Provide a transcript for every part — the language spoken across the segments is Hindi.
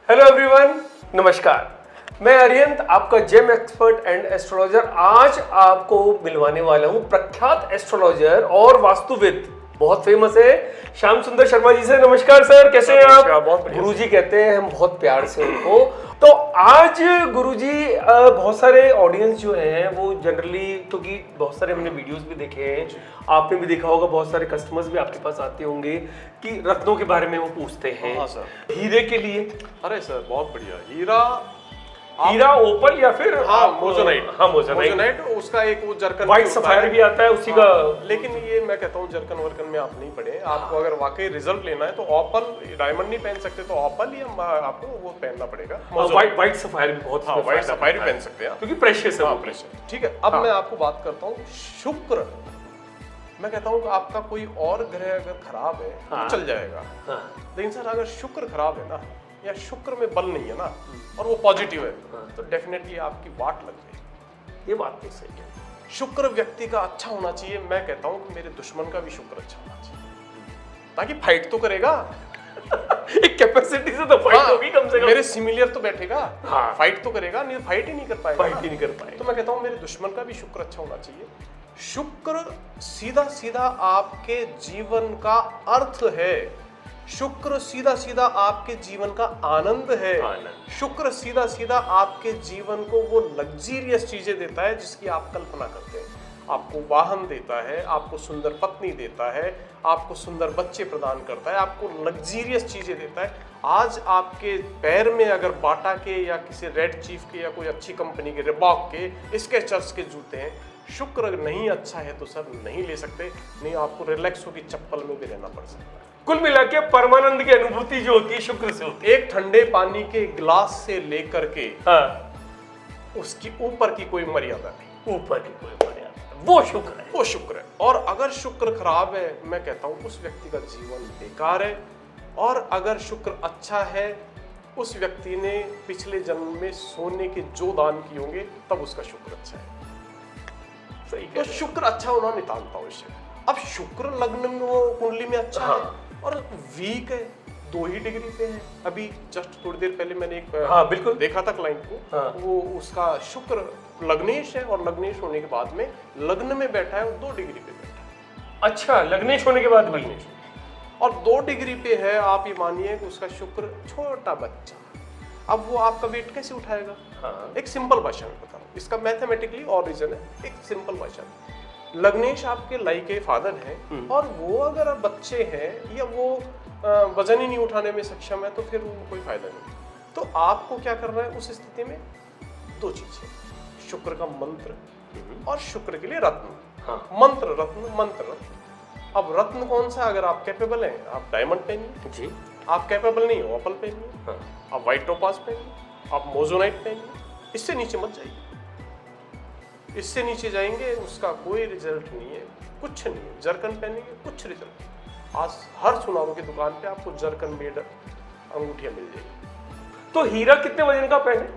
हेलो एवरीवन, नमस्कार। मैं अरिहंत, आपका जेम एक्सपर्ट एंड एस्ट्रोलॉजर। आज आपको मिलवाने वाला हूं प्रख्यात एस्ट्रोलॉजर और वास्तुविद, बहुत फेमस है, श्याम सुंदर शर्मा जी से। नमस्कार सर, कैसे हैं आप? गुरुजी कहते हैं हम बहुत प्यार से उनको। तो आज गुरुजी, बहुत सारे ऑडियंस जो हैं वो जनरली, क्योंकि बहुत सारे हमने वीडियोस भी देखे हैं, आपने भी देखा होगा, बहुत सारे कस्टमर्स भी आपके पास आते होंगे कि रत्नों के बारे में वो पूछते हैं। हाँ सर। हीरे के लिए? अरे सर बहुत बढ़िया। हीरा ओपल या फिर मोजोनाइट। हाँ, मोजोनाइट। उसका एक वो जर्कन व्हाइट सफायर भी आता है उसी का। लेकिन ये मैं कहता हूँ जर्कन वर्कन में आप नहीं पढ़े। आपको अगर वाकई रिजल्ट लेना है तो ऑपल, डायमंड नहीं पहन सकते तो ऑपल या आपको वो पहनना पड़ेगा। व्हाइट सफायर भी बहुत, हाँ, व्हाइट सफायर भी पहन सकते हैं क्योंकि प्रेशियस है। प्रेशियस। ठीक है, अब मैं आपको बात करता हूँ शुक्र। मैं कहता हूँ आपका कोई और ग्रह अगर खराब है तो चल जाएगा, लेकिन सर अगर शुक्र खराब है ना, या शुक्र में बल नहीं है ना, और वो पॉजिटिव है, तो डेफिनेटली आपकी वाट लग जाएगी। ये बात तो सही है। शुक्र व्यक्ति का अच्छा होना चाहिए। मैं कहता हूँ कि मेरे दुश्मन का भी शुक्र अच्छा होना चाहिए, ताकि फाइट तो करेगा। एक कैपेसिटी से तो फाइट होगी कम से कम। मेरे सिमिलियर तो बैठेगा, फाइट तो करेगा, नहीं फाइट ही नहीं कर पाएगा। तो मैं कहता हूँ मेरे दुश्मन का भी शुक्र अच्छा होना चाहिए। शुक्र सीधा सीधा आपके जीवन का अर्थ है। शुक्र सीधा सीधा आपके जीवन का आनंद है। शुक्र सीधा सीधा आपके जीवन को वो लग्जीरियस चीजें देता है जिसकी आप कल्पना करते हैं। आपको वाहन देता है, आपको सुंदर पत्नी देता है, आपको सुंदर बच्चे प्रदान करता है, आपको लग्जीरियस चीजें देता है। आज आपके पैर में अगर बाटा के या किसी रेड चीफ के या कोई अच्छी कंपनी के, रिबॉक के, स्केचर्स के जूते हैं, शुक्र नहीं अच्छा है तो सर नहीं ले सकते। नहीं, आपको रिलैक्सो की चप्पल में भी रहना पड़ सकता है। कुल मिला के परमानंद की अनुभूति जो होती है शुक्र से होती है। एक ठंडे पानी के गिलास से लेकर के उसकी ऊपर की कोई मर्यादा नहीं, ऊपर की कोई मर्यादा, वो शुक्र है, वो शुक्र है। और अगर शुक्र खराब है, मैं कहता हूं उस व्यक्ति का जीवन बेकार है। और अगर शुक्र अच्छा है, उस व्यक्ति ने पिछले जन्म में सोने के जो दान किए होंगे तब उसका शुक्र अच्छा है। सही तो शुक्र अच्छा होना नितांता आवश्यक है। अब शुक्र लग्न में, वो कुंडली में अच्छा है और वीक है, 2 ही डिग्री पे है। अभी जस्ट थोड़ी देर पहले मैंने एक बिल्कुल देखा था क्लाइंट को, वो उसका शुक्र लग्नेश है और लग्नेश होने के बाद में लग्न में बैठा है और 2 डिग्री पे बैठा है। अच्छा, लग्नेश होने के बाद भी और 2 डिग्री पे है। आप ये मानिए कि उसका शुक्र छोटा बच्चा। अब वो आपका वेट कैसे उठाएगा? एक सिंपल भाषा में बता रहा हूँ, इसका मैथमेटिकली और रीजन है। एक सिंपल भाषा में, लग्नेश आपके लाइक के फादर हैं और वो अगर बच्चे हैं या वो वजन ही नहीं उठाने में सक्षम है तो फिर वो कोई फायदा नहीं। तो आपको क्या करना है उस स्थिति में? 2 चीजें, शुक्र का मंत्र और शुक्र के लिए रत्न। मंत्र रत्न, मंत्र रत्न। अब रत्न कौन सा? अगर आप कैपेबल हैं आप डायमंड पहनिए जी, आप कैपेबल नहीं हो ऑपल पहनिए, आप व्हाइट टोपाज पहनिए, आप मोजोनाइट पहनिए। इससे नीचे मत जाइए। इससे नीचे जाएंगे उसका कोई रिजल्ट नहीं है, कुछ नहीं है। जर्कन पहनेंगे कुछ रिजल्ट नहीं। आज हर सुनारों की दुकान पे आपको जर्कन मेड अंगूठियां मिल जाएगी। तो हीरा कितने वजन का पहने?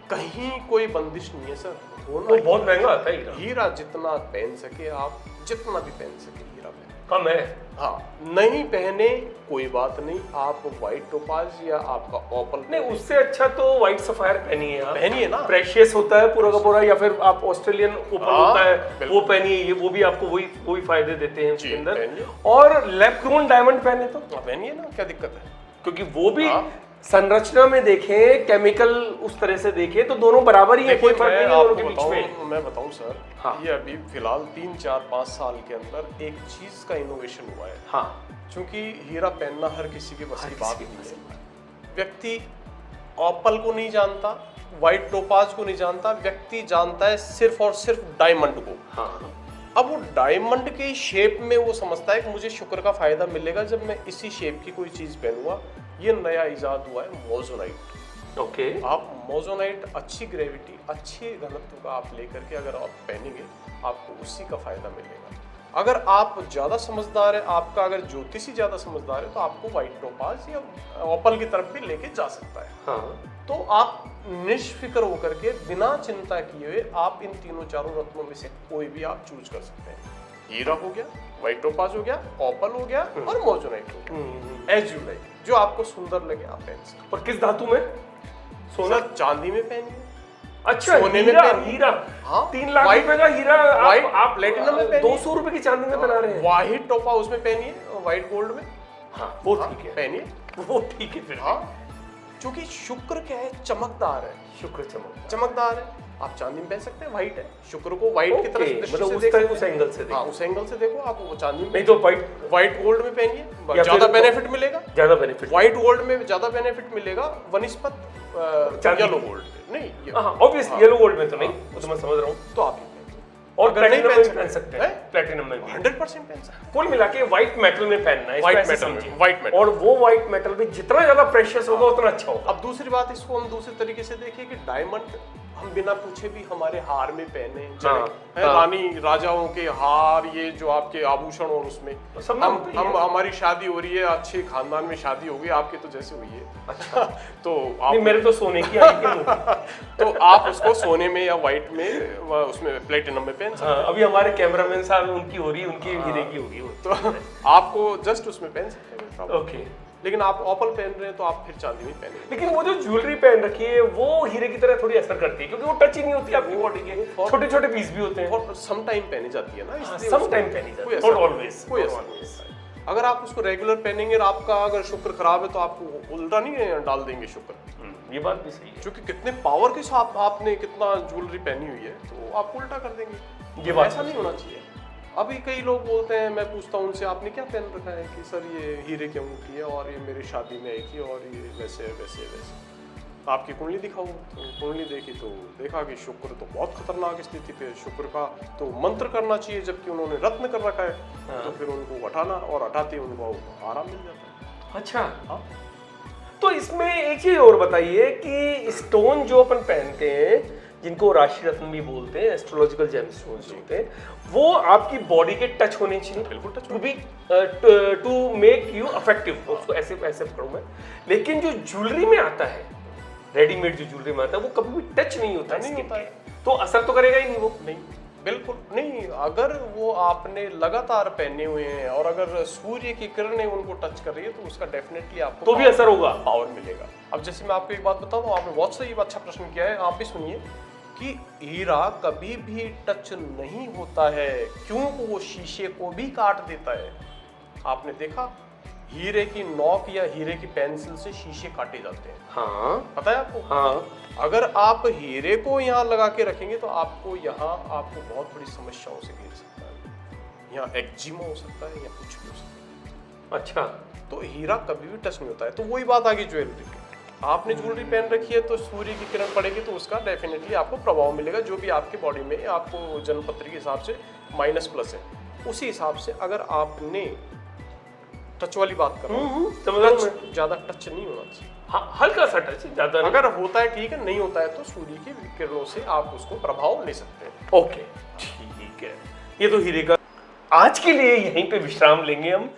कहीं कोई बंदिश नहीं है सर। वो बहुत महंगा आता है हीरा जितना पहन सके आप, जितना भी पहन सके हीरा पहन। कम है? हाँ, नहीं पहने कोई बात नहीं, आप व्हाइट टोपाज या आपका ऑपल नहीं, उससे अच्छा तो व्हाइट सफायर पहनिए आप। पहनिए ना, प्रेशियस होता है पूरा का पूरा, या फिर आप ऑस्ट्रेलियन ओपल होता है वो पहनिए, ये वो भी आपको वही फायदे देते हैं उसके अंदर। और लैब-ग्रोन डायमंड पहने तो पहनिए ना, क्या दिक्कत है? क्योंकि वो भी संरचना में देखें, केमिकल उस तरह से देखें तो दोनों बराबर ही है, कोई फर्क नहीं है उनके बीच में। मैं बताऊं सर, ये अभी फिलहाल 3, 4, 5 साल के अंदर एक चीज का इनोवेशन हुआ है। क्योंकि हीरा पहनना हर किसी की बस की बात नहीं है। व्यक्ति ऑपल को नहीं जानता, व्हाइट टोपाज को नहीं जानता, व्यक्ति जानता है सिर्फ और सिर्फ डायमंड को। अब वो डायमंड के शेप में वो समझता है कि मुझे शुक्र का फायदा मिलेगा जब मैं इसी शेप की कोई चीज पहनूंगा। ये नया इजाद हुआ है मोजोनाइट। ओके। आप मोजोनाइट अच्छी ग्रेविटी, अच्छी घनत्व का आप लेकर के अगर आप पहनेंगे, आपको उसी का फायदा मिलेगा। अगर आप ज्यादा समझदार है, आपका अगर ज्योतिष ही ज्यादा समझदार है, तो आपको व्हाइट टोपाज या ऑपल की तरफ भी लेके जा सकता है। तो आप निष्फिक्र होकर के बिना चिंता किए हुए आप इन तीनों चारों रत्नों में से कोई भी आप चूज कर सकते हैं। हीरा हो गया, व्हाइट टोपाज हो गया, ऑपल हो गया और मोजोनाइट हो गया, एज यू लाइक। जो आपको सुंदर लगे आप पहन सकते और किस धातु में? हो। सोना? सर चांदी में पहनिए। अच्छा, सोने में हीरा, पहनिए। हीरा। हाँ, 3 लाख white- रुपए का हीरा white आप platinum में पहनिए। 200 रुपए की चांदी में बना रहे हैं। व्हाइट टोपा उसमें पहनिए, व्हाइट गोल्ड में। हाँ, वो हाँ, ठीक है, पहनिए। वो ठीक है फिर। हाँ, क्योंकि शुक्र क्या है, चमकदार है। शुक्र चमक। चमकदार है, आप चांदी में पहन सकते हैं, व्हाइट है। शुक्र को व्हाइट की तरफ ओके, दृष्टि मतलब से उस देख तरह सकते उस हैं। एंगल से हाँ, देखो। उस एंगल से देखो, आप वो चांदी में नहीं तो व्हाइट गोल्ड में पहनिए, या ज्यादा फिर- बेनिफिट मिलेगा। ज्यादा बेनिफिट। व्हाइट गोल्ड में ज्यादा बेनिफिट मिलेगा वनिस्पत चांदी येलो की। गोल्ड नहीं हाँ, ऑब्वियसली येलो गोल्ड में तो नहीं, वो तो मैं समझ रहा हूँ। तो आप ये पहनिए। और अगर नहीं प्लैटिनम में भी पहन पहन सकते सकते हैं, हैं? प्लैटिनम में भी। 100% पहन सकते हैं। कुल मिला के व्हाइट मेटल में पहनना है, इसको White ऐसे metal में, समझिए। white metal। और वो व्हाइट मेटल भी जितना ज्यादा प्रेशियस होगा उतना अच्छा होगा। अब दूसरी बात, इसको हम दूसरे तरीके से देखिए कि डायमंड हम बिना पूछे भी हमारे हार में पहने हाँ, है, हाँ। रानी राजाओं के हार, ये जो आपके आभूषण, और उसमें सब में होता ही हम है। हमारी शादी हो रही है, अच्छे खानदान में शादी होगी, आपकी तो जैसे हुई है। अच्छा। तो नहीं, आप मेरे तो सोने की आई थी मूर्ति। तो आप उसको सोने में या व्हाइट में उसमें प्लेटिनम में पहन सकते हाँ, अभी हमारे कैमरामैन साहब उनकी हो रही है, उनकी हीरे की होगी वो। हैं। तो आपको जस्ट उसमें पहन सकते हैं, कोई problem नहीं। ओके। लेकिन आप ऑपल पहन रहे हैं तो आप फिर चांदी में पहनेंगे। लेकिन वो जो ज्वेलरी पहन रखी है वो हीरे की तरह थोड़ी असर करती है, क्योंकि वो टच ही नहीं होती आपकी बॉडी के, छोटे छोटे पीस भी होते हैं। और सम टाइम पहनी जाती है ना, इसलिए some उसमें time पहनी जाती कोई है, असर not नहीं, always, कोई not असर नहीं always। होता है। अगर आप उसको रेगुलर पहनेंगे और आपका अगर शुक्र खराब है तो आपको उल्टा नहीं डाल देंगे शुक्र, ये बात भी सही है। क्योंकि कितने पावर के साथ आपने कितना ज्वेलरी पहनी हुई है तो आप उल्टा कर देंगे। ये बात ऐसा नहीं होना चाहिए। अभी कई लोग बोलते हैं, मैं पूछता हूँ उनसे, आपने क्या पहन रखा है, कि सर ये हीरे की अंगूठी है और ये मेरी शादी में आई थी और ये वैसे वैसे वैसे। आपकी कुंडली दिखाऊं तो कुंडली देखी तो देखा कि शुक्र तो बहुत खतरनाक स्थिति पे है, शुक्र का तो मंत्र करना चाहिए, जबकि उन्होंने रत्न कर रखा है। हाँ। तो फिर उनको हटाना, और हटाते ही उनको आराम मिल जाता है। अच्छा, हाँ, तो इसमें एक चीज और बताइए कि स्टोन जो अपन पहनते हैं, जिनको राशि रत्न भी बोलते हैं, एस्ट्रोलॉजिकल जेमस्टोन्स होते हैं, वो आपकी बॉडी के टच होने चाहिए, बिल्कुल touch to be to make you effective, उसको ऐसे ऐसे पकड़ूं मैं। लेकिन जो ज्वेलरी में आता है, रेडीमेड जो ज्वेलरी में आता है, वो कभी भी टच नहीं होता नहीं skin होता के। है। तो असर तो करेगा ही नहीं वो। नहीं, बिल्कुल नहीं। अगर वो आपने लगातार पहने हुए हैं और अगर सूर्य की किरणें उनको टच कर रही है तो उसका डेफिनेटली आपको तो भी असर होगा। पावर मिलेगा। अब जैसे मैं आपको एक बात बताऊं, आपने बहुत सही अच्छा प्रश्न किया है, आप भी सुनिए कि हीरा कभी भी टच नहीं होता है, क्यों? वो शीशे को भी काट देता है। आपने देखा, हीरे की नोक या हीरे की पेंसिल से शीशे काटे जाते हैं, हाँ पता है आपको? हाँ। अगर आप हीरे को यहाँ लगा के रखेंगे तो आपको यहाँ आपको बहुत बड़ी समस्याओं से घिर सकता है। यहाँ एक्जिमा हो सकता है या कुछ भी हो सकता है। अच्छा, तो हीरा कभी भी टच नहीं होता है। तो वही बात आ गई ज्वेलरी की। आपने ज्वेलरी पहन रखी है तो सूर्य की किरण पड़ेगी तो उसका डेफिनेटली आपको प्रभाव मिलेगा, जो भी आपके बॉडी में आपको जन्मपत्र के हिसाब से माइनस प्लस है, उसी हिसाब से अगर आपने टच वाली बात कर रहा हूं, समझ रहा हूं मैं। टच ज्यादा टच नहीं होना चाहिए। हाँ, हल्का सा टच, ज्यादा नहीं। अगर होता है ठीक है, नहीं होता है तो सूर्य की किरणों से आप उसको प्रभाव ले सकते हैं। ओके, ठीक है। ये तो हीरे का। आज के लिए यहीं पे विश्राम लेंगे हम।